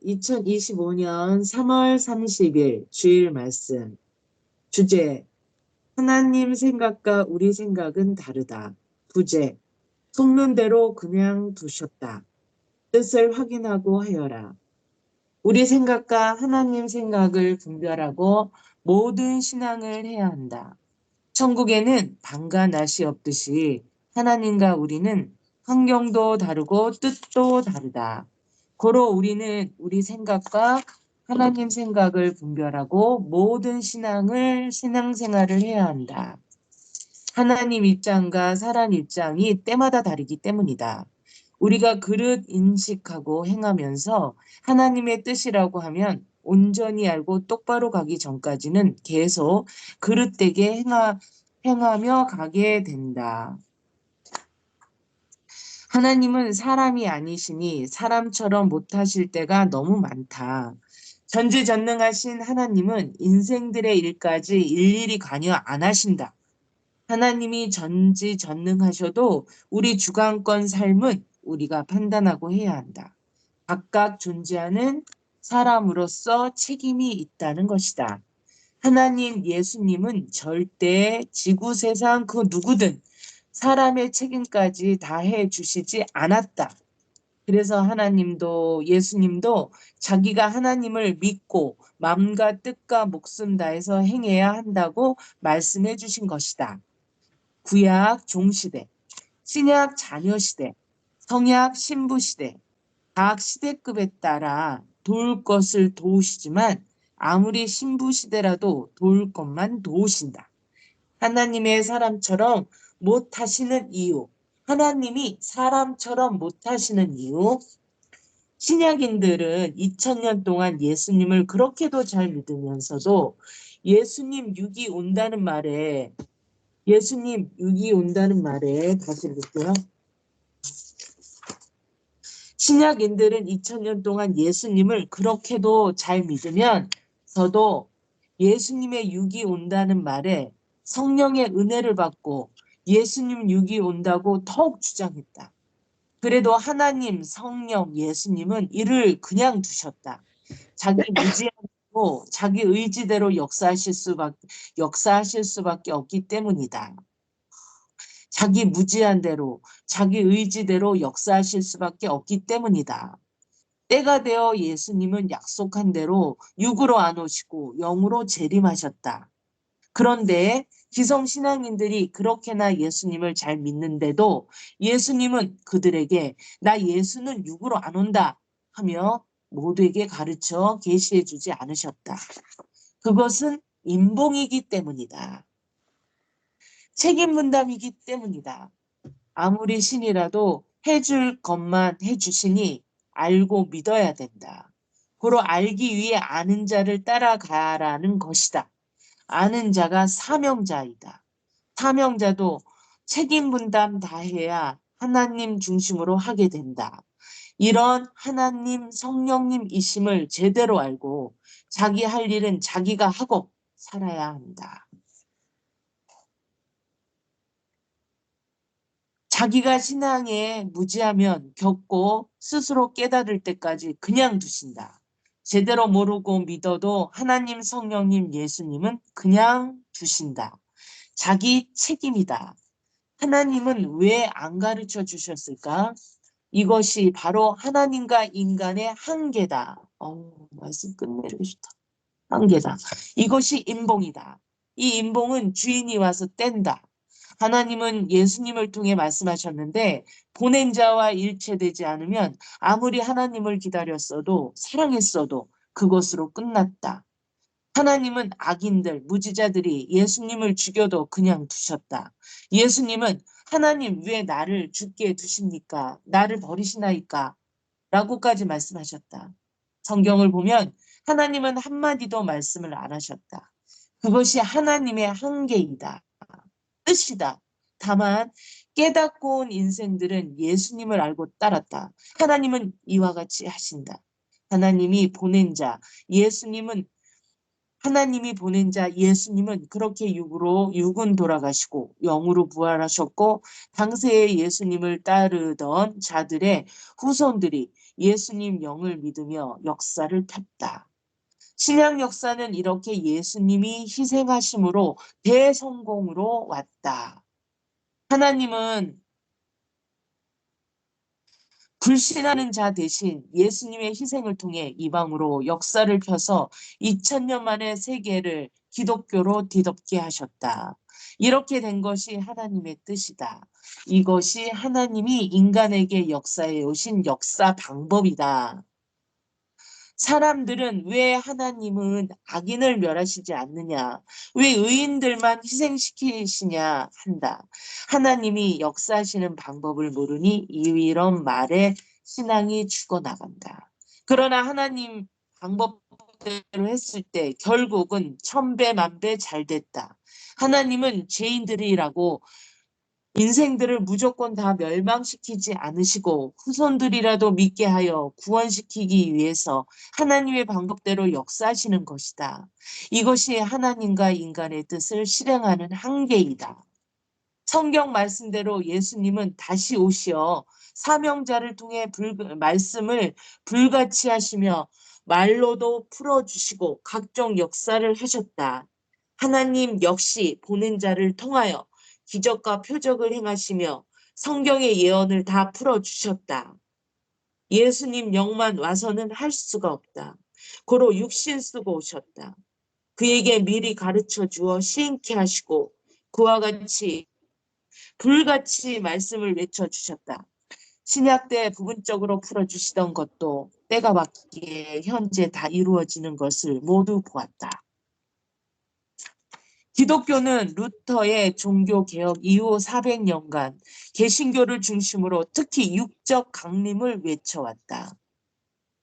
2025년 3월 30일 주일 말씀. 주제, 하나님 생각과 우리 생각은 다르다. 부제, 속는대로 그냥 두셨다. 뜻을 확인하고 하여라. 우리 생각과 하나님 생각을 분별하고 모든 신앙을 해야 한다. 천국에는 밤과 낮이 없듯이 하나님과 우리는 환경도 다르고 뜻도 다르다. 고로 우리는 우리 생각과 하나님 생각을 분별하고 모든 신앙생활을 해야 한다. 하나님 입장과 사람 입장이 때마다 다르기 때문이다. 우리가 그릇 인식하고 행하면서 하나님의 뜻이라고 하면 온전히 알고 똑바로 가기 전까지는 계속 그릇되게 행하며 가게 된다. 하나님은 사람이 아니시니 사람처럼 못하실 때가 너무 많다. 전지전능하신 하나님은 인생들의 일까지 일일이 관여 안 하신다. 하나님이 전지전능하셔도 우리 주관권 삶은 우리가 판단하고 해야 한다. 각각 존재하는 사람으로서 책임이 있다는 것이다. 하나님 예수님은 절대 지구 세상 그 누구든 사람의 책임까지 다 해주시지 않았다. 그래서 예수님도 자기가 하나님을 믿고 마음과 뜻과 목숨 다해서 행해야 한다고 말씀해 주신 것이다. 구약 종시대, 신약 자녀시대, 성약 신부시대, 각 시대급에 따라 도울 것을 도우시지만 아무리 신부시대라도 도울 것만 도우신다. 하나님의 사람처럼 못하시는 이유, 하나님이 사람처럼 못하시는 이유, 신약인들은 2000년 동안 예수님을 그렇게도 잘 믿으면서도 예수님 육이 온다는 말에 다시 읽을게요. 신약인들은 2000년 동안 예수님을 그렇게도 잘 믿으면서도 예수님의 육이 온다는 말에 성령의 은혜를 받고 예수님 육이 온다고 더욱 주장했다. 그래도 하나님, 성령, 예수님은 이를 그냥 두셨다. 자기 무지함으로 자기 의지대로 역사하실 수밖에 없기 때문이다. 자기 무지한 대로, 자기 의지대로 역사하실 수밖에 없기 때문이다. 때가 되어 예수님은 약속한 대로 육으로 안 오시고 영으로 재림하셨다. 그런데 기성신앙인들이 그렇게나 예수님을 잘 믿는데도 예수님은 그들에게 나 예수는 육으로 안 온다 하며 모두에게 가르쳐 계시해 주지 않으셨다. 그것은 인봉이기 때문이다. 책임 분담이기 때문이다. 아무리 신이라도 해줄 것만 해주시니 알고 믿어야 된다. 고로 알기 위해 아는 자를 따라가라는 것이다. 아는 자가 사명자이다. 사명자도 책임 분담 다 해야 하나님 중심으로 하게 된다. 이런 하나님 성령님이심을 제대로 알고 자기 할 일은 자기가 하고 살아야 한다. 자기가 신앙에 무지하면 겪고 스스로 깨달을 때까지 그냥 두신다. 제대로 모르고 믿어도 하나님, 성령님, 예수님은 그냥 두신다. 자기 책임이다. 하나님은 왜 안 가르쳐 주셨을까? 이것이 바로 하나님과 인간의 한계다. 말씀 끝내주고 싶다. 한계다. 이것이 인봉이다. 이 인봉은 주인이 와서 뗀다. 하나님은 예수님을 통해 말씀하셨는데 보낸 자와 일체되지 않으면 아무리 하나님을 기다렸어도 사랑했어도 그것으로 끝났다. 하나님은 악인들, 무지자들이 예수님을 죽여도 그냥 두셨다. 예수님은 하나님 왜 나를 죽게 두십니까? 나를 버리시나이까? 라고까지 말씀하셨다. 성경을 보면 하나님은 한마디도 말씀을 안 하셨다. 그것이 하나님의 한계이다. 뜻이다. 다만 깨닫고 온 인생들은 예수님을 알고 따랐다. 하나님은 이와 같이 하신다. 하나님이 보낸 자 예수님은 그렇게 육은 돌아가시고 영으로 부활하셨고 당시에 예수님을 따르던 자들의 후손들이 예수님 영을 믿으며 역사를 폈다. 신약 역사는 이렇게 예수님이 희생하심으로 대성공으로 왔다. 하나님은 불신하는 자 대신 예수님의 희생을 통해 이방으로 역사를 펴서 2000년 만에 세계를 기독교로 뒤덮게 하셨다. 이렇게 된 것이 하나님의 뜻이다. 이것이 하나님이 인간에게 역사해 오신 역사 방법이다. 사람들은 왜 하나님은 악인을 멸하시지 않느냐, 왜 의인들만 희생시키시냐 한다. 하나님이 역사하시는 방법을 모르니 이런 말에 신앙이 죽어나간다. 그러나 하나님 방법대로 했을 때 결국은 천배 만배 잘 됐다. 하나님은 죄인들이라고 인생들을 무조건 다 멸망시키지 않으시고 후손들이라도 믿게 하여 구원시키기 위해서 하나님의 방법대로 역사하시는 것이다. 이것이 하나님과 인간의 뜻을 실행하는 한계이다. 성경 말씀대로 예수님은 다시 오시어 사명자를 통해 말씀을 불같이 하시며 말로도 풀어주시고 각종 역사를 하셨다. 하나님 역시 보낸 자를 통하여 기적과 표적을 행하시며 성경의 예언을 다 풀어주셨다. 예수님 영만 와서는 할 수가 없다. 고로 육신 쓰고 오셨다. 그에게 미리 가르쳐 주어 시행케 하시고 그와 같이 불같이 말씀을 외쳐주셨다. 신약 때 부분적으로 풀어주시던 것도 때가 맞기에 현재 다 이루어지는 것을 모두 보았다. 기독교는 루터의 종교개혁 이후 400년간 개신교를 중심으로 특히 육적 강림을 외쳐왔다.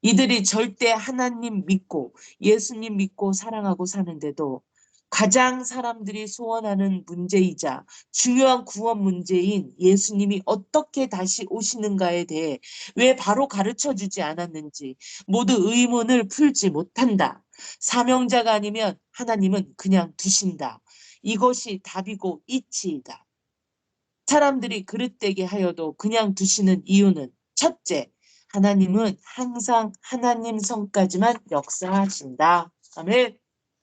이들이 절대 하나님 믿고 예수님 믿고 사랑하고 사는데도 가장 사람들이 소원하는 문제이자 중요한 구원 문제인 예수님이 어떻게 다시 오시는가에 대해 왜 바로 가르쳐 주지 않았는지 모두 의문을 풀지 못한다. 사명자가 아니면 하나님은 그냥 두신다. 이것이 답이고 이치이다. 사람들이 그릇되게 하여도 그냥 두시는 이유는 첫째, 하나님은 항상 하나님 성까지만 역사하신다. 아멘.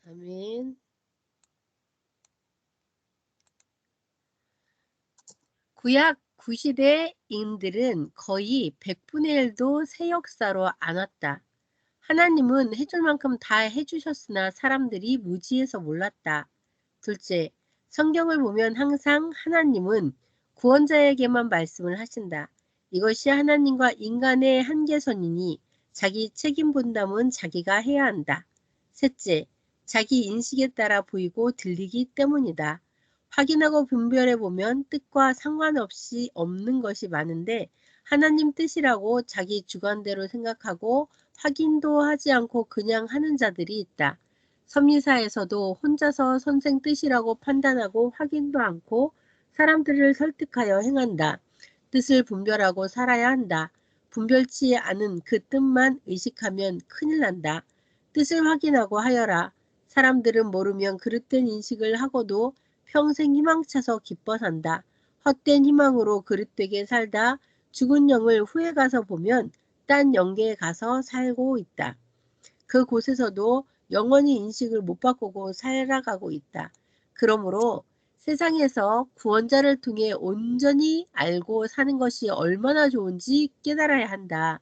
아멘. 구약 구시대인들은 거의 100분의 1도 새 역사로 안 왔다. 하나님은 해줄 만큼 다 해주셨으나 사람들이 무지해서 몰랐다. 둘째, 성경을 보면 항상 하나님은 구원자에게만 말씀을 하신다. 이것이 하나님과 인간의 한계선이니 자기 책임 분담은 자기가 해야 한다. 셋째, 자기 인식에 따라 보이고 들리기 때문이다. 확인하고 분별해 보면 뜻과 상관없이 없는 것이 많은데 하나님 뜻이라고 자기 주관대로 생각하고 확인도 하지 않고 그냥 하는 자들이 있다. 섭리사에서도 혼자서 선생 뜻이라고 판단하고 확인도 않고 사람들을 설득하여 행한다. 뜻을 분별하고 살아야 한다. 분별치 않은 그 뜻만 의식하면 큰일 난다. 뜻을 확인하고 하여라. 사람들은 모르면 그릇된 인식을 하고도 평생 희망차서 기뻐 산다. 헛된 희망으로 그릇되게 살다 죽은 영을 후에 가서 보면 딴 영계에 가서 살고 있다. 그곳에서도 영원히 인식을 못 바꾸고 살아가고 있다. 그러므로 세상에서 구원자를 통해 온전히 알고 사는 것이 얼마나 좋은지 깨달아야 한다.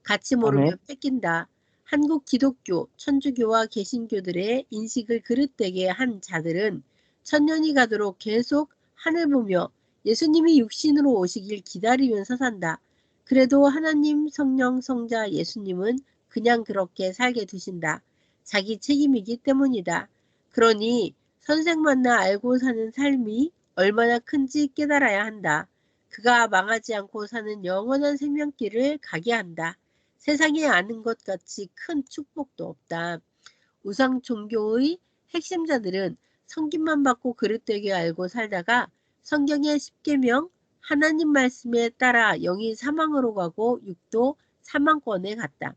같이 모르면 아멘. 뺏긴다. 한국 기독교, 천주교와 개신교들의 인식을 그릇되게 한 자들은 천년이 가도록 계속 하늘 보며 예수님이 육신으로 오시길 기다리면서 산다. 그래도 하나님, 성령, 성자, 예수님은 그냥 그렇게 살게 두신다. 자기 책임이기 때문이다. 그러니 선생 만나 알고 사는 삶이 얼마나 큰지 깨달아야 한다. 그가 망하지 않고 사는 영원한 생명길을 가게 한다. 세상에 아는 것 같이 큰 축복도 없다. 우상 종교의 핵심자들은 성김만 받고 그릇되게 알고 살다가 성경의 십계명 하나님 말씀에 따라 영이 사망으로 가고 육도 사망권에 갔다.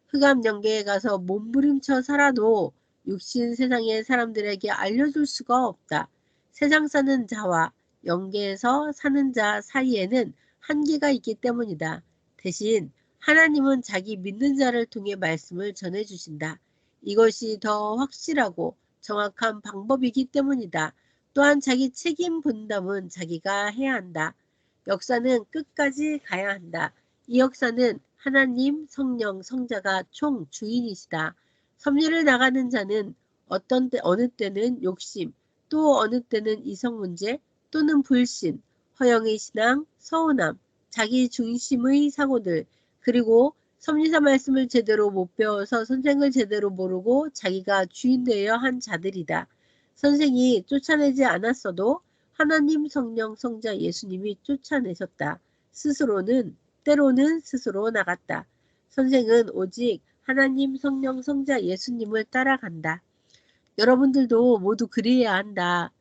흑암 영계에 가서 몸부림쳐 살아도 육신 세상의 사람들에게 알려줄 수가 없다. 세상 사는 자와 영계에서 사는 자 사이에는 한계가 있기 때문이다. 대신 하나님은 자기 믿는 자를 통해 말씀을 전해주신다. 이것이 더 확실하고 정확한 방법이기 때문이다. 또한 자기 책임 분담은 자기가 해야 한다. 역사는 끝까지 가야 한다. 이 역사는 하나님, 성령, 성자가 총 주인이시다. 섭리를 나가는 자는 어느 때는 욕심, 또 어느 때는 이성 문제, 또는 불신, 허영의 신앙, 서운함, 자기 중심의 사고들, 그리고 섭리사 말씀을 제대로 못 배워서 선생을 제대로 모르고 자기가 주인 되어야 한 자들이다. 선생이 쫓아내지 않았어도 하나님, 성령, 성자 예수님이 쫓아내셨다. 때로는 스스로 나갔다. 선생은 오직 하나님, 성령, 성자 예수님을 따라간다. 여러분들도 모두 그래야 한다.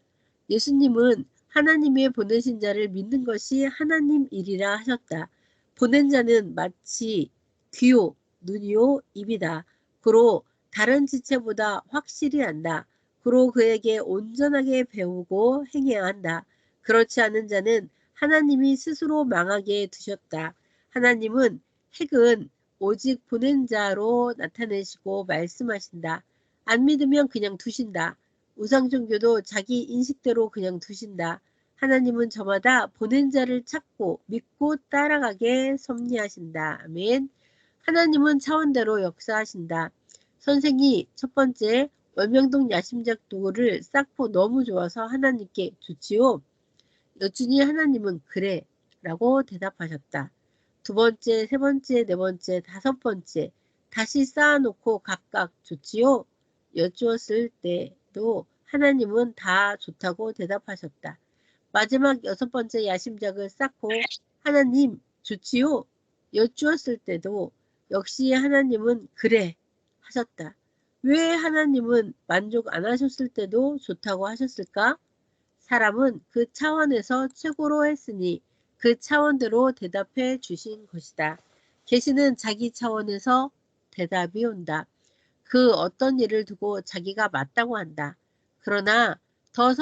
예수님은 하나님의 보내신 자를 믿는 것이 하나님 일이라 하셨다. 보낸 자는 마치 귀요, 눈이요, 입이다. 그로 다른 지체보다 확실히 안다. 그로 그에게 온전하게 배우고 행해야 한다. 그렇지 않은 자는 하나님이 스스로 망하게 두셨다. 하나님은 핵은 오직 보낸 자로 나타내시고 말씀하신다. 안 믿으면 그냥 두신다. 우상종교도 자기 인식대로 그냥 두신다. 하나님은 저마다 보낸 자를 찾고 믿고 따라가게 섭리하신다. 아멘. 하나님은 차원대로 역사하신다. 선생이 첫 번째 월명동 야심작 도구를 쌓고 너무 좋아서 하나님께 좋지요. 여쭈니 하나님은 그래 라고 대답하셨다. 두 번째, 세 번째, 네 번째, 다섯 번째 다시 쌓아놓고 각각 좋지요. 여쭈었을 때도 하나님은 다 좋다고 대답하셨다. 마지막 여섯 번째 야심작을 쌓고 하나님 좋지요? 여쭈었을 때도 역시 하나님은 그래 하셨다. 왜 하나님은 만족 안 하셨을 때도 좋다고 하셨을까? 사람은 그 차원에서 최고로 했으니 그 차원대로 대답해 주신 것이다. 계시는 자기 차원에서 대답이 온다. 그 어떤 일을 두고 자기가 맞다고 한다. 그러나 더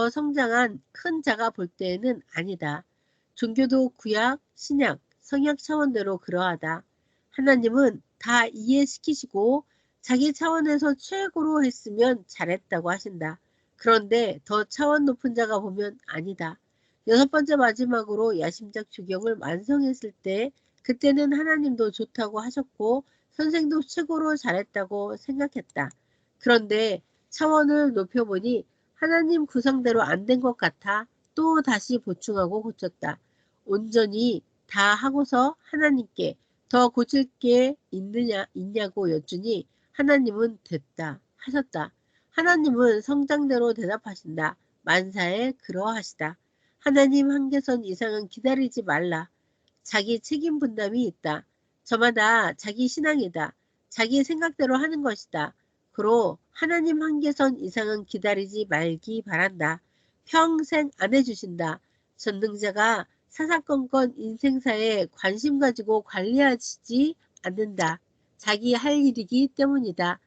성장한 큰 자가 볼 때에는 아니다. 종교도 구약, 신약, 성약 차원대로 그러하다. 하나님은 다 이해시키시고 자기 차원에서 최고로 했으면 잘했다고 하신다. 그런데 더 차원 높은 자가 보면 아니다. 여섯 번째 마지막으로 야심작 주경을 완성했을 때 그때는 하나님도 좋다고 하셨고 선생도 최고로 잘했다고 생각했다. 그런데 차원을 높여보니 하나님 구상대로 안 된 것 같아 또 다시 보충하고 고쳤다. 온전히 다 하고서 하나님께 더 고칠 게 있냐고 여쭈니 하나님은 됐다 하셨다. 하나님은 성장대로 대답하신다. 만사에 그러하시다. 하나님 한계선 이상은 기다리지 말라. 자기 책임 분담이 있다. 저마다 자기 신앙이다. 자기 생각대로 하는 것이다. 그로 하나님 한계선 이상은 기다리지 말기 바란다. 평생 안 해주신다. 전능자가 사사건건 인생사에 관심 가지고 관리하지 않는다. 자기 할 일이기 때문이다.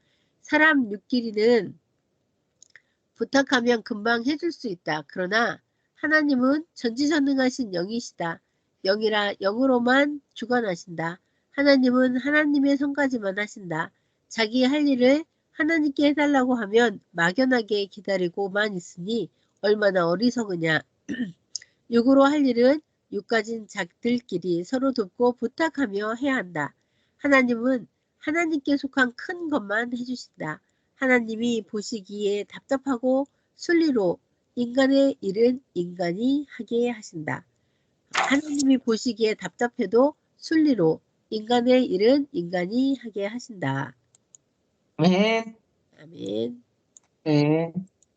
사람 눈길이는 부탁하면 금방 해줄 수 있다. 그러나 하나님은 전지전능하신 영이시다. 영이라 영으로만 주관하신다. 하나님은 하나님의 성까지만 하신다. 자기 할 일을 하나님께 해달라고 하면 막연하게 기다리고만 있으니 얼마나 어리석으냐. 육으로 할 일은 육 가진 자들끼리 서로 돕고 부탁하며 해야 한다. 하나님은 하나님께 속한 큰 것만 해주신다. 하나님이 보시기에 답답하고 순리로 인간의 일은 인간이 하게 하신다. 하나님이 보시기에 답답해도 순리로 인간의 일은 인간이 하게 하신다. 아멘. 아멘. 네.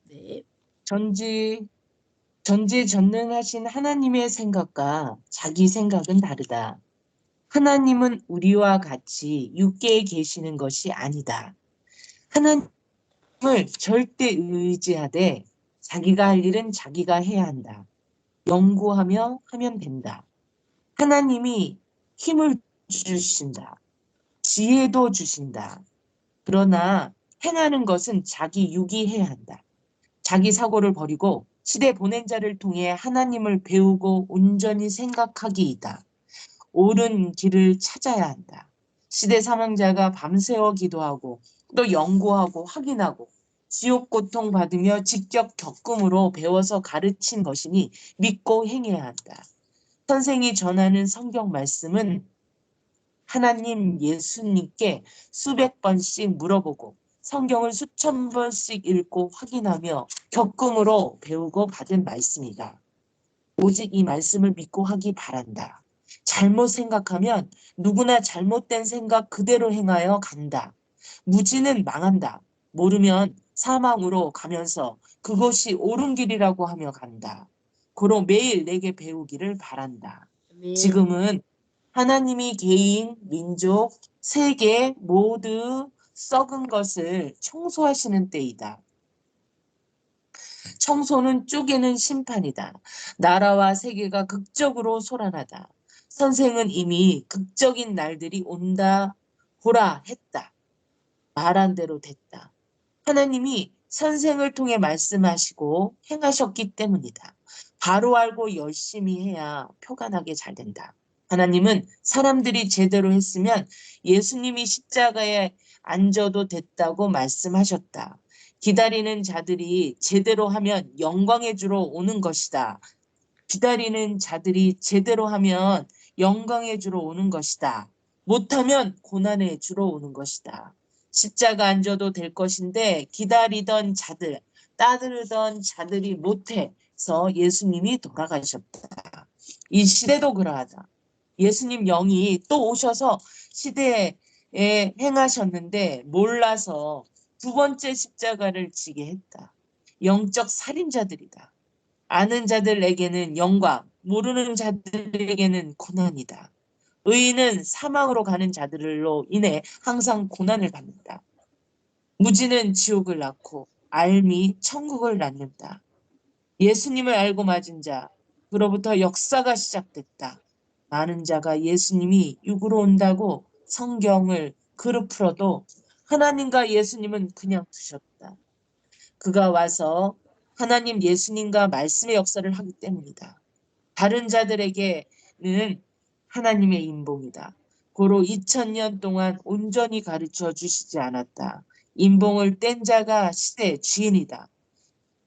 네. 전지전능하신 하나님의 생각과 자기 생각은 다르다. 하나님은 우리와 같이 육계에 계시는 것이 아니다. 하나님을 절대 의지하되 자기가 할 일은 자기가 해야 한다. 연구하며 하면 된다. 하나님이 힘을 주신다. 지혜도 주신다. 그러나 행하는 것은 자기 육이 해야 한다. 자기 사고를 버리고 시대 보낸 자를 통해 하나님을 배우고 온전히 생각하기이다. 옳은 길을 찾아야 한다. 시대 사망자가 밤새워 기도하고 또 연구하고 확인하고 지옥 고통 받으며 직접 겪음으로 배워서 가르친 것이니 믿고 행해야 한다. 선생이 전하는 성경 말씀은 하나님 예수님께 수백 번씩 물어보고 성경을 수천 번씩 읽고 확인하며 겪음으로 배우고 받은 말씀이다. 오직 이 말씀을 믿고 하기 바란다. 잘못 생각하면 누구나 잘못된 생각 그대로 행하여 간다. 무지는 망한다. 모르면 사망으로 가면서 그것이 옳은 길이라고 하며 간다. 고로 매일 내게 배우기를 바란다. 아멘. 지금은 하나님이 개인, 민족, 세계 모두 썩은 것을 청소하시는 때이다. 청소는 쪼개는 심판이다. 나라와 세계가 극적으로 소란하다. 선생은 이미 극적인 날들이 온다, 보라 했다. 말한 대로 됐다. 하나님이 선생을 통해 말씀하시고 행하셨기 때문이다. 바로 알고 열심히 해야 표가 나게 잘 된다. 하나님은 사람들이 제대로 했으면 예수님이 십자가에 앉아도 됐다고 말씀하셨다. 기다리는 자들이 제대로 하면 영광의 주로 오는 것이다. 기다리는 자들이 제대로 하면 영광의 주로 오는 것이다. 못하면 고난의 주로 오는 것이다. 십자가 앉아도 될 것인데 기다리던 자들, 따르던 자들이 못해서 예수님이 돌아가셨다. 이 시대도 그러하다. 예수님 영이 또 오셔서 시대에 행하셨는데 몰라서 두 번째 십자가를 지게 했다. 영적 살인자들이다. 아는 자들에게는 영광, 모르는 자들에게는 고난이다. 의인은 사망으로 가는 자들로 인해 항상 고난을 받는다. 무지는 지옥을 낳고 알미 천국을 낳는다. 예수님을 알고 맞은 자, 그로부터 역사가 시작됐다. 많은 자가 예수님이 육으로 온다고 성경을 그릇 풀어도 하나님과 예수님은 그냥 두셨다. 그가 와서 하나님 예수님과 말씀의 역사를 하기 때문이다. 다른 자들에게는 하나님의 인봉이다. 고로 2000년 동안 온전히 가르쳐 주시지 않았다. 인봉을 뗀 자가 시대의 주인이다.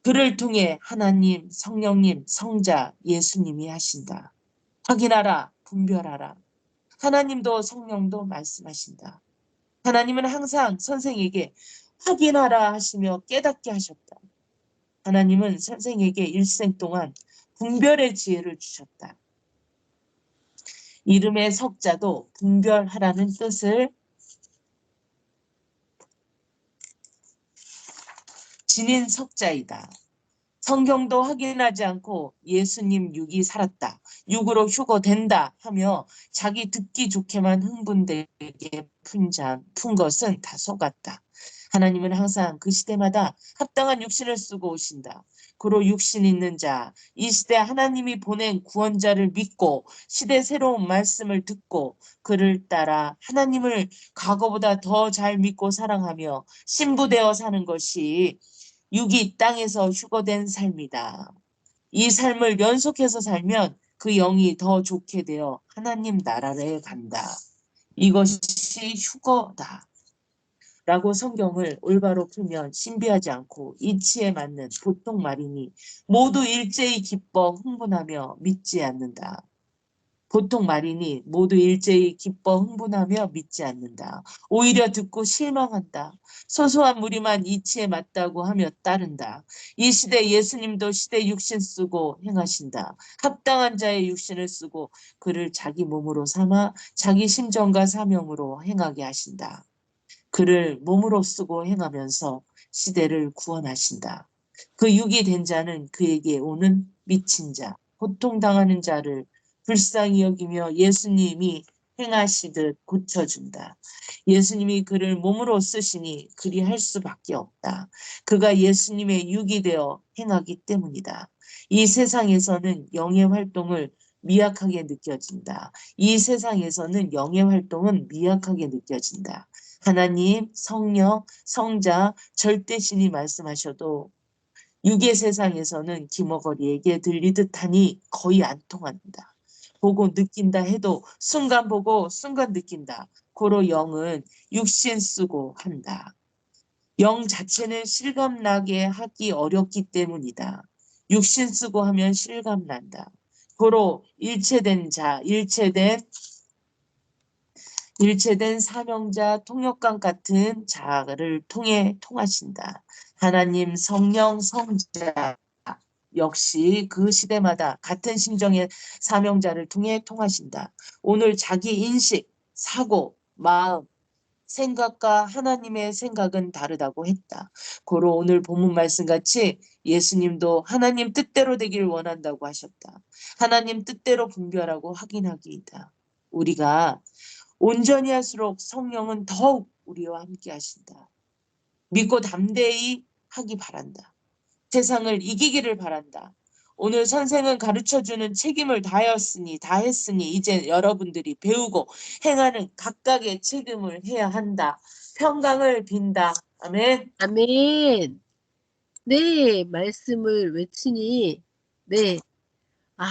그를 통해 하나님, 성령님, 성자, 예수님이 하신다. 확인하라, 분별하라. 하나님도 성령도 말씀하신다. 하나님은 항상 선생에게 확인하라 하시며 깨닫게 하셨다. 하나님은 선생에게 일생 동안 분별의 지혜를 주셨다. 이름의 석자도 분별하라는 뜻을 지닌 석자이다. 성경도 확인하지 않고 예수님 육이 살았다. 육으로 휴거된다 하며 자기 듣기 좋게만 흥분되게 푼 것은 다 속았다. 하나님은 항상 그 시대마다 합당한 육신을 쓰고 오신다. 그로 육신 있는 자, 이 시대 하나님이 보낸 구원자를 믿고 시대 새로운 말씀을 듣고 그를 따라 하나님을 과거보다 더 잘 믿고 사랑하며 신부되어 사는 것이 육이 땅에서 휴거된 삶이다. 이 삶을 연속해서 살면 그 영이 더 좋게 되어 하나님 나라에 간다. 이것이 휴거다. 라고 성경을 올바로 풀면 신비하지 않고 이치에 맞는 보통 말이니 모두 일제히 기뻐 흥분하며 믿지 않는다. 보통 말이니 모두 일제히 기뻐 흥분하며 믿지 않는다. 오히려 듣고 실망한다. 소소한 무리만 이치에 맞다고 하며 따른다. 이 시대 예수님도 시대 육신 쓰고 행하신다. 합당한 자의 육신을 쓰고 그를 자기 몸으로 삼아 자기 심정과 사명으로 행하게 하신다. 그를 몸으로 쓰고 행하면서 시대를 구원하신다. 그 육이 된 자는 그에게 오는 미친 자, 고통당하는 자를 불쌍히 여기며 예수님이 행하시듯 고쳐준다. 예수님이 그를 몸으로 쓰시니 그리할 수밖에 없다. 그가 예수님의 육이 되어 행하기 때문이다. 이 세상에서는 영의 활동을 미약하게 느껴진다. 이 세상에서는 영의 활동은 미약하게 느껴진다. 하나님, 성령, 성자, 절대신이 말씀하셔도 육의 세상에서는 기머거리에게 들리듯 하니 거의 안 통한다. 보고 느낀다 해도 순간 보고 순간 느낀다. 고로 영은 육신 쓰고 한다. 영 자체는 실감나게 하기 어렵기 때문이다. 육신 쓰고 하면 실감난다. 고로 일체된 사명자 통역관 같은 자를 통해 통하신다. 하나님 성령 성자 역시 그 시대마다 같은 심정의 사명자를 통해 통하신다. 오늘 자기 인식, 사고, 마음, 생각과 하나님의 생각은 다르다고 했다. 고로 오늘 본문 말씀같이 예수님도 하나님 뜻대로 되길 원한다고 하셨다. 하나님 뜻대로 분별하고 확인하기이다. 우리가 온전히 할수록 성령은 더욱 우리와 함께 하신다. 믿고 담대히 하기 바란다. 세상을 이기기를 바란다. 오늘 선생은 가르쳐주는 책임을 다했으니 이제 여러분들이 배우고 행하는 각각의 책임을 해야 한다. 평강을 빈다. 아멘. 아멘. 네, 말씀을 외치니, 네, 아,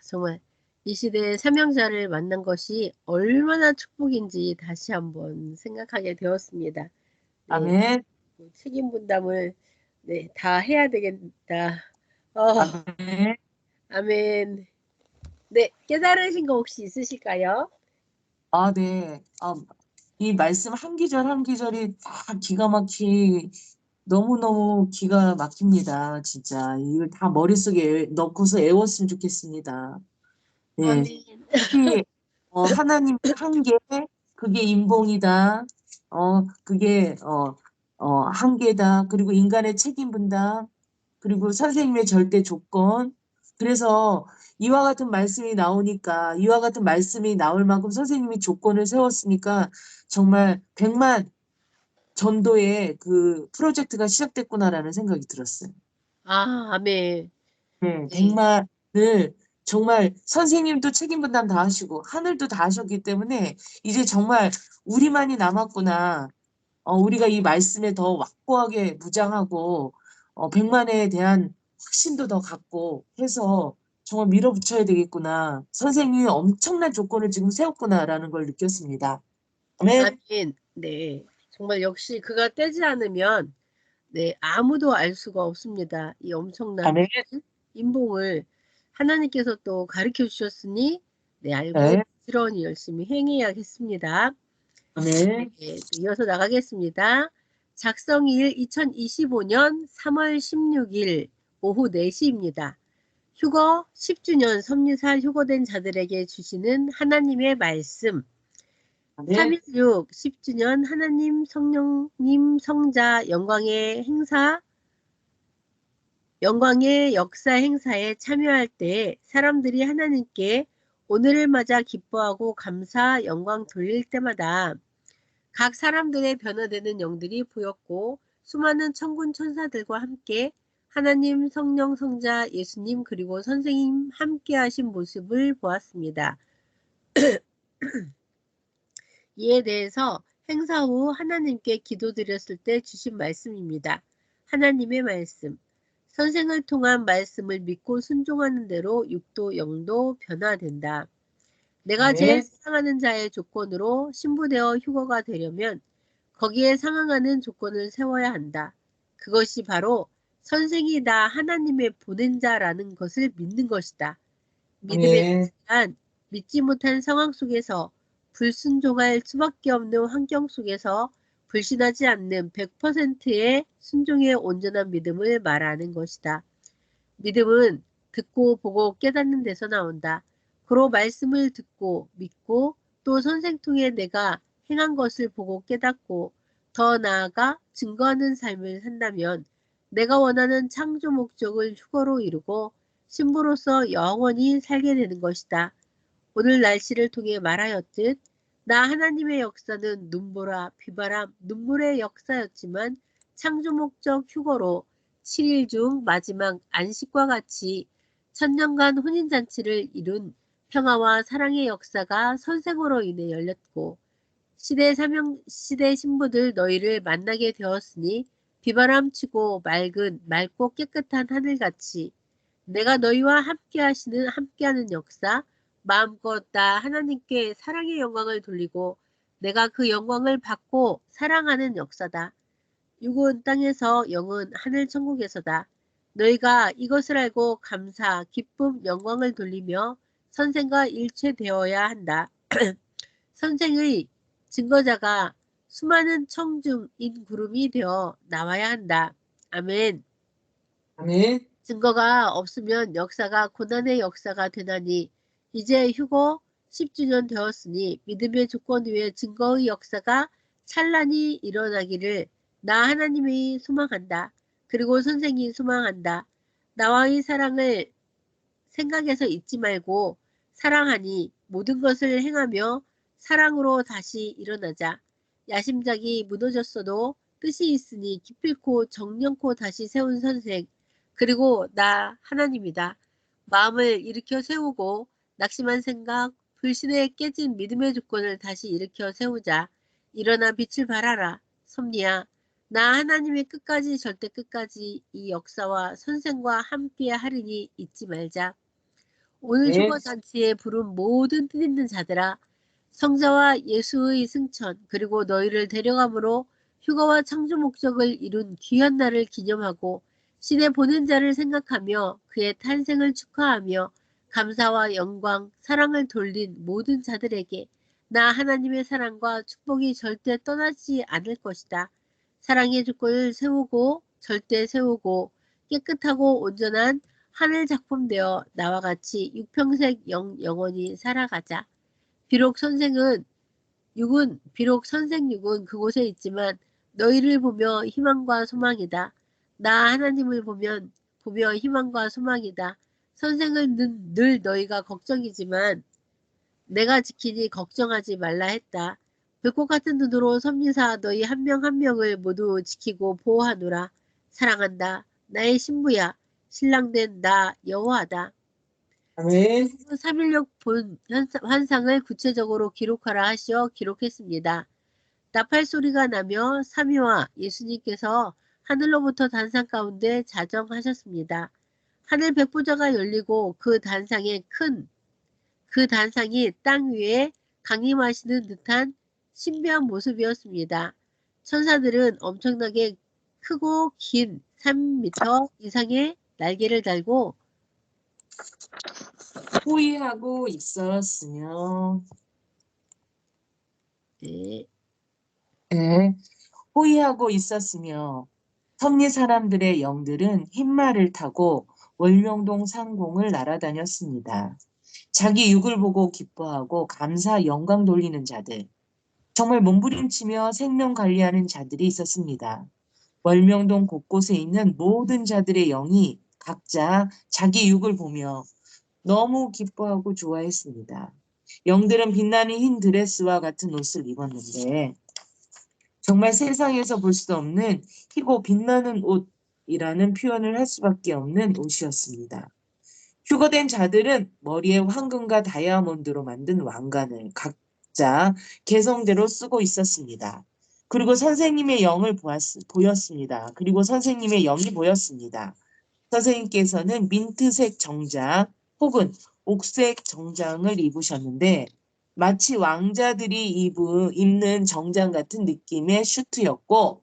정말 이 시대의 사명자를 만난 것이 얼마나 축복인지 다시 한번 생각하게 되었습니다. 네, 아멘. 책임 분담을 네, 다 해야 되겠다. 아멘. 아멘. 네, 깨달으신 거 혹시 있으실까요? 아, 네. 이 말씀 한 기절 한 기절이 다 기가 막히 너무너무 기가 막힙니다. 진짜. 이걸 다 머릿속에 넣고서 애웠으면 좋겠습니다. 네. 아멘. 특히 하나님 한계, 그게 인봉이다. 그게 한계다. 그리고 인간의 책임 분담, 그리고 선생님의 절대 조건. 그래서 이와 같은 말씀이 나오니까, 이와 같은 말씀이 나올 만큼 선생님이 조건을 세웠으니까 정말 100만 전도의 그 프로젝트가 시작됐구나라는 생각이 들었어요. 아, 아멘. 네, 네. 100만을 정말 선생님도 책임 분담 다 하시고 하늘도 다 하셨기 때문에 이제 정말 우리만이 남았구나. 우리가 이 말씀에 더 확고하게 무장하고 100만에 대한 확신도 더 갖고 해서 정말 밀어붙여야 되겠구나. 선생님이 엄청난 조건을 지금 세웠구나라는 걸 느꼈습니다. 아멘. 아멘. 네. 정말 역시 그가 떼지 않으면 네, 아무도 알 수가 없습니다. 이 엄청난 아멘. 인봉을 하나님께서 또 가르쳐 주셨으니 네, 알고 네. 부지런히 열심히 행해야겠습니다. 아멘. 네, 이어서 나가겠습니다. 작성일 2025년 3월 16일 오후 4시입니다. 휴거 10주년 섭리사 휴거된 자들에게 주시는 하나님의 말씀. 아멘. 316 10주년 하나님 성령님 성자 영광의 역사 행사에 참여할 때 사람들이 하나님께 오늘을 맞아 기뻐하고 감사 영광 돌릴 때마다 각 사람들의 변화되는 영들이 보였고 수많은 천군 천사들과 함께 하나님 성령 성자 예수님 그리고 선생님 함께 하신 모습을 보았습니다. 이에 대해서 행사 후 하나님께 기도드렸을 때 주신 말씀입니다. 하나님의 말씀. 선생을 통한 말씀을 믿고 순종하는 대로 육도 영도 변화된다. 내가 제일 아멘. 사랑하는 자의 조건으로 신부되어 휴거가 되려면 거기에 상응하는 조건을 세워야 한다. 그것이 바로 선생이 나 하나님의 보낸 자라는 것을 믿는 것이다. 믿음에 아멘. 대한 믿지 못한 상황 속에서 불순종할 수밖에 없는 환경 속에서 불신하지 않는 100%의 순종의 온전한 믿음을 말하는 것이다. 믿음은 듣고 보고 깨닫는 데서 나온다. 그로 말씀을 듣고 믿고 또 선생 통해 내가 행한 것을 보고 깨닫고 더 나아가 증거하는 삶을 산다면 내가 원하는 창조 목적을 휴거로 이루고 신부로서 영원히 살게 되는 것이다. 오늘 날씨를 통해 말하였듯 나 하나님의 역사는 눈보라, 비바람, 눈물의 역사였지만 창조 목적 휴거로 7일 중 마지막 안식과 같이 천년간 혼인잔치를 이룬 평화와 사랑의 역사가 선생으로 인해 열렸고 시대 신부들 너희를 만나게 되었으니 비바람치고 맑고 깨끗한 하늘같이 내가 너희와 함께하는 역사 마음껏 나 하나님께 사랑의 영광을 돌리고 내가 그 영광을 받고 사랑하는 역사다. 육은 땅에서 영은 하늘 천국에서다. 너희가 이것을 알고 감사, 기쁨, 영광을 돌리며 선생과 일체되어야 한다. 선생의 증거자가 수많은 청중인 구름이 되어 나와야 한다. 아멘. 아멘. 증거가 없으면 역사가 고난의 역사가 되나니 이제 휴거 10주년 되었으니 믿음의 조건 위에 증거의 역사가 찬란히 일어나기를 나 하나님이 소망한다. 그리고 선생이 소망한다. 나와의 사랑을 생각해서 잊지 말고 사랑하니 모든 것을 행하며 사랑으로 다시 일어나자. 야심작이 무너졌어도 뜻이 있으니 기필코 정령코 다시 세운 선생. 그리고 나 하나님이다. 마음을 일으켜 세우고 낙심한 생각, 불신에 깨진 믿음의 조건을 다시 일으켜 세우자. 일어나 빛을 발하라. 섭리야. 나 하나님의 끝까지 절대 끝까지 이 역사와 선생과 함께 하리니 잊지 말자. 오늘 네. 휴거잔치에 부른 모든 뜻있는 자들아 성자와 예수의 승천 그리고 너희를 데려감으로 휴거와 창조 목적을 이룬 귀한 날을 기념하고 신의 보낸 자를 생각하며 그의 탄생을 축하하며 감사와 영광, 사랑을 돌린 모든 자들에게 나 하나님의 사랑과 축복이 절대 떠나지 않을 것이다. 사랑의 조건을 세우고 절대 세우고 깨끗하고 온전한 하늘 작품 되어 나와 같이 육평생 영원히 살아가자. 비록 선생 육은 그곳에 있지만 너희를 보며 희망과 소망이다. 나 하나님을 보며 희망과 소망이다. 선생은 늘 너희가 걱정이지만 내가 지키니 걱정하지 말라 했다. 불꽃 같은 눈으로 섭리사 너희 한 명 한 명을 모두 지키고 보호하노라. 사랑한다. 나의 신부야. 신랑된 나 여호와다. 아멘. 316 본 환상을 구체적으로 기록하라 하시어 기록했습니다. 나팔 소리가 나며 삼위와 예수님께서 하늘로부터 단상 가운데 자정하셨습니다. 하늘 백보자가 열리고 그 단상이 땅 위에 강림하시는 듯한 신비한 모습이었습니다. 천사들은 엄청나게 크고 긴 3m 이상의 날개를 달고 호위하고 있었으며, 네, 네. 호위하고 있었으며, 섭리 사람들의 영들은 흰말을 타고 월명동 상공을 날아다녔습니다. 자기 육을 보고 기뻐하고 감사 영광 돌리는 자들, 정말 몸부림치며 생명 관리하는 자들이 있었습니다. 월명동 곳곳에 있는 모든 자들의 영이 각자 자기 육을 보며 너무 기뻐하고 좋아했습니다. 영들은 빛나는 흰 드레스와 같은 옷을 입었는데 정말 세상에서 볼 수 없는 희고 빛나는 옷이라는 표현을 할 수밖에 없는 옷이었습니다. 휴거된 자들은 머리에 황금과 다이아몬드로 만든 왕관을 각자 개성대로 쓰고 있었습니다. 그리고 선생님의 영을 보였습니다. 그리고 선생님의 영이 보였습니다. 선생님께서는 민트색 정장 혹은 옥색 정장을 입으셨는데 마치 왕자들이 입는 정장 같은 느낌의 슈트였고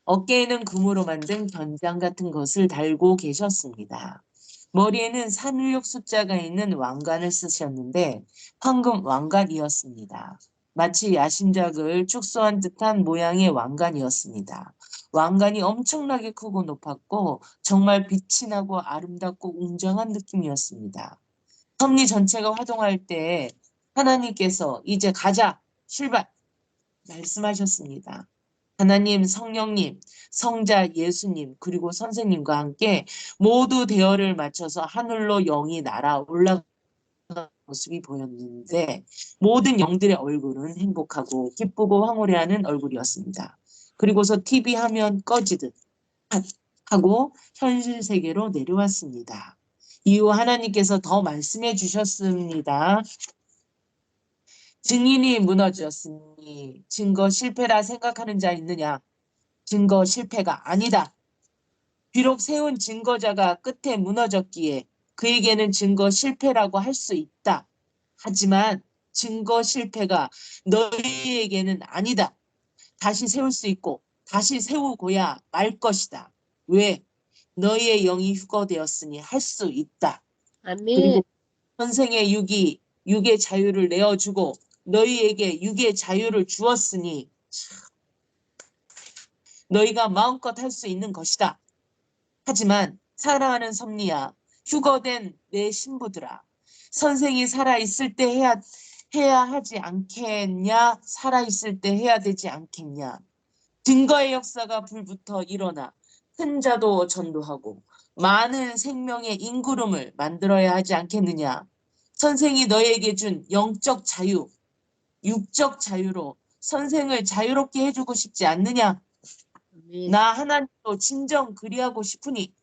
어깨에는 금으로 만든 견장 같은 것을 달고 계셨습니다. 머리에는 316 숫자가 있는 왕관을 쓰셨는데 황금 왕관이었습니다. 마치 야심작을 축소한 듯한 모양의 왕관이었습니다. 왕관이 엄청나게 크고 높았고 정말 빛이 나고 아름답고 웅장한 느낌이었습니다. 섭리 전체가 활동할 때 하나님께서 이제 가자, 출발 말씀하셨습니다. 하나님, 성령님, 성자 예수님, 그리고 선생님과 함께 모두 대열을 맞춰서 하늘로 영이 날아 올라가는 모습이 보였는데 모든 영들의 얼굴은 행복하고 기쁘고 황홀해하는 얼굴이었습니다. 그리고서 TV 화면 꺼지듯 하고 현실 세계로 내려왔습니다. 이후 하나님께서 더 말씀해 주셨습니다. 증인이 무너졌으니 증거 실패라 생각하는 자 있느냐? 증거 실패가 아니다. 비록 세운 증거자가 끝에 무너졌기에 그에게는 증거 실패라고 할 수 있다. 하지만 증거 실패가 너희에게는 아니다. 다시 세울 수 있고 다시 세우고야 말 것이다. 왜? 너희의 영이 휴거되었으니 할 수 있다. 아멘. 그리고 선생의 육의 자유를 내어주고 너희에게 육의 자유를 주었으니 너희가 마음껏 할 수 있는 것이다. 하지만 사랑하는 섭리야, 휴거된 내 신부들아, 선생이 살아있을 때 해야 하지 않겠냐? 살아있을 때 해야 되지 않겠냐? 증거의 역사가 불부터 일어나 큰 자도 전도하고 많은 생명의 인구름을 만들어야 하지 않겠느냐? 선생이 너에게 준 영적 자유, 육적 자유로 선생을 자유롭게 해주고 싶지 않느냐? 아멘. 나 하나님도 진정 그리하고 싶으니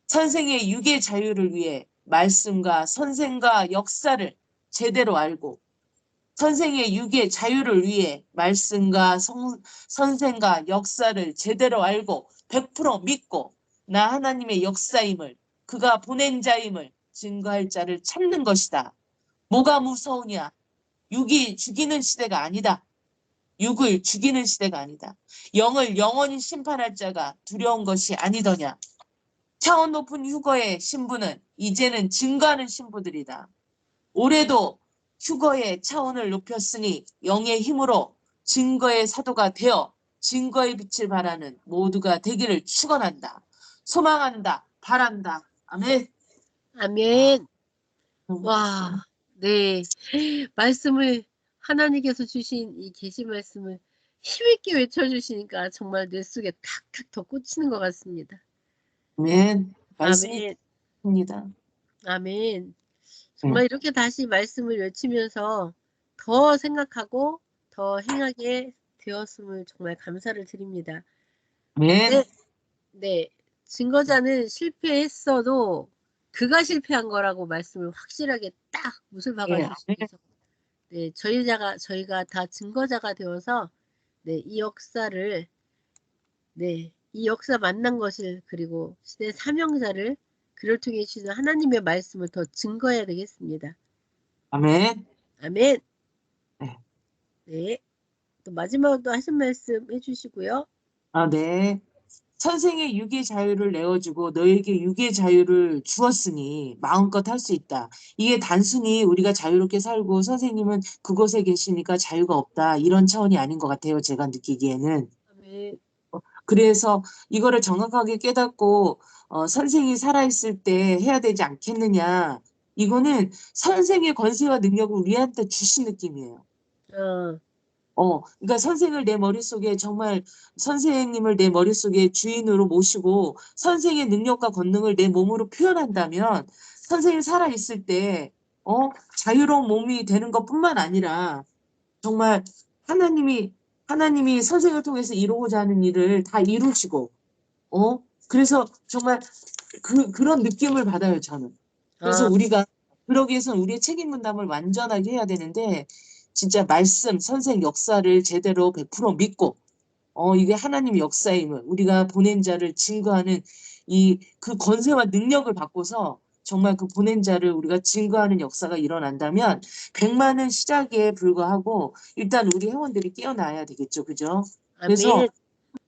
선생의 육의 자유를 위해 말씀과 선생과 역사를 제대로 알고 선생의 육의 자유를 위해 말씀과 선생과 역사를 제대로 알고 100% 믿고 나 하나님의 역사임을 그가 보낸 자임을 증거할 자를 찾는 것이다. 뭐가 무서우냐? 육이 죽이는 시대가 아니다. 육을 죽이는 시대가 아니다. 영을 영원히 심판할 자가 두려운 것이 아니더냐. 차원 높은 휴거의 신부는 이제는 증거하는 신부들이다. 올해도 휴거의 차원을 높였으니 영의 힘으로 증거의 사도가 되어 증거의 빛을 발하는 모두가 되기를 축원한다. 소망한다. 바란다. 아멘. 아멘. 너무 좋습니다. 와, 네. 말씀을 하나님께서 주신 이 계시 말씀을 힘있게 외쳐주시니까 정말 뇌 속에 탁탁 더 꽂히는 것 같습니다. 아멘. 말씀이 아멘. 됩니다. 아멘. 네. 정말 이렇게 다시 말씀을 외치면서 더 생각하고 더 행하게 되었음을 정말 감사를 드립니다. 아멘. 네, 네. 증거자는 실패했어도 그가 실패한 거라고 말씀을 확실하게 딱 못을 박아 예, 아멘. 주시면서 네, 저희가 다 증거자가 되어서 네, 이 역사를 네, 이 역사 만난 것을 그리고 시대 사명자를 그를 통해 주시는 하나님의 말씀을 더 증거해야 되겠습니다. 아멘. 아멘. 네. 네. 또 마지막으로 하신 말씀 해주시고요. 아, 네. 선생의 육의 자유를 내어주고 너에게 육의 자유를 주었으니 마음껏 할 수 있다. 이게 단순히 우리가 자유롭게 살고 선생님은 그곳에 계시니까 자유가 없다. 이런 차원이 아닌 것 같아요. 제가 느끼기에는. 아멘. 그래서 이거를 정확하게 깨닫고 선생이 살아있을 때 해야 되지 않겠느냐. 이거는 선생의 권세와 능력을 우리한테 주신 느낌이에요. 그러니까 선생을 내 머릿속에 정말 선생님을 내 머릿속에 주인으로 모시고 선생의 능력과 권능을 내 몸으로 표현한다면 선생이 살아있을 때, 자유로운 몸이 되는 것뿐만 아니라 정말 하나님이 선생을 통해서 이루고자 하는 일을 다 이루시고, 그래서 정말 그런 느낌을 받아요, 저는. 그래서 아, 우리가 그러기 위해서는 우리의 책임 분담을 완전하게 해야 되는데 진짜 말씀, 선생 역사를 제대로 100% 믿고 이게 하나님의 역사임을 우리가 보낸 자를 증거하는 그 권세와 능력을 받고서 정말 그 보낸 자를 우리가 증거하는 역사가 일어난다면 100만은 시작에 불과하고 일단 우리 회원들이 깨어나야 되겠죠. 그죠? 그래서 아멘.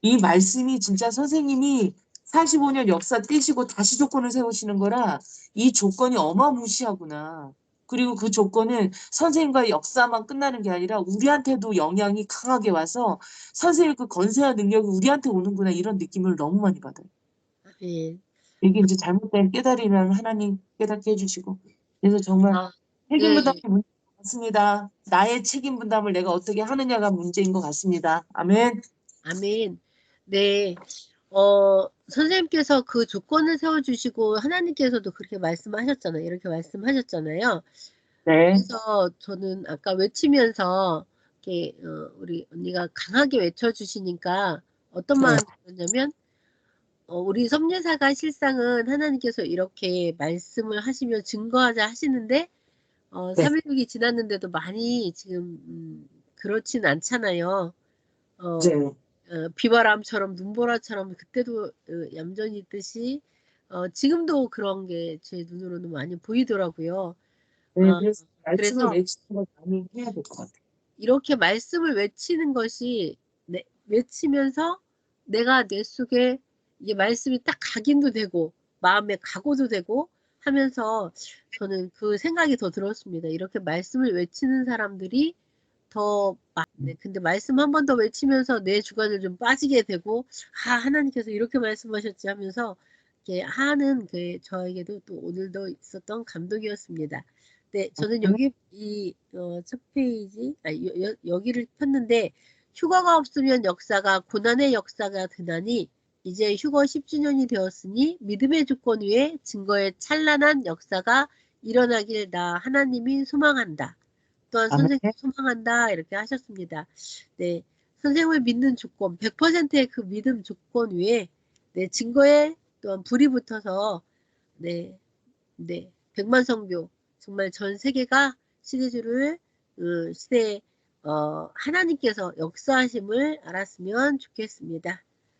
이 말씀이 진짜 선생님이 45년 역사 떼시고 다시 조건을 세우시는 거라 이 조건이 어마무시하구나. 그리고 그 조건은 선생님과의 역사만 끝나는 게 아니라 우리한테도 영향이 강하게 와서 선생님 그 권세와 능력이 우리한테 오는구나 이런 느낌을 너무 많이 받아요. 아멘. 이게 이제 잘못된 깨달으면 하나님 깨닫게 해주시고 그래서 정말 아, 책임 네. 분담이 문제인 것 같습니다. 나의 책임 분담을 내가 어떻게 하느냐가 문제인 것 같습니다. 아멘. 아멘. 네. 선생님께서 그 조건을 세워주시고 하나님께서도 그렇게 말씀하셨잖아요. 이렇게 말씀하셨잖아요. 네. 그래서 저는 아까 외치면서 이렇게 우리 언니가 강하게 외쳐주시니까 어떤 네. 마음이 들었냐면 우리 섭리사가 실상은 하나님께서 이렇게 말씀을 하시며 증거하자 하시는데 네. 316이 지났는데도 많이 지금 그렇진 않잖아요. 네. 비바람처럼 눈보라처럼 그때도 얌전히 있듯이 지금도 그런 게 제 눈으로는 많이 보이더라고요. 네, 어, 그래서 말씀을 그래서 외치는 걸 많이 해야 될 것 같아요. 이렇게 말씀을 외치는 것이 외치면서 내가 내 속에 이게 말씀이 딱 각인도 되고 마음에 각오도 되고 하면서 저는 그 생각이 더 들었습니다. 이렇게 말씀을 외치는 사람들이 네, 근데 말씀 한 번 더 외치면서 내 주관을 좀 빠지게 되고, 하나님께서 이렇게 말씀하셨지 하면서, 이렇게 하는 저에게도 또 오늘도 있었던 감동이었습니다. 네, 저는 첫 페이지, 여기를 폈는데, 휴거가 없으면 역사가 고난의 역사가 되나니, 이제 휴거 10주년이 되었으니 믿음의 조건 위에 증거의 찬란한 역사가 일어나길 나 하나님이 소망한다. 또한 아멘. 선생님 소망한다 이렇게 하셨습니다. 네, 선생님을 믿는 조건 100%의 그 믿음 조건 위에 증거에 또한 불이 붙어서 네, 백만 성교 정말 전 세계가 시대주를 시대에 하나님께서 역사하심을 알았으면 좋겠습니다.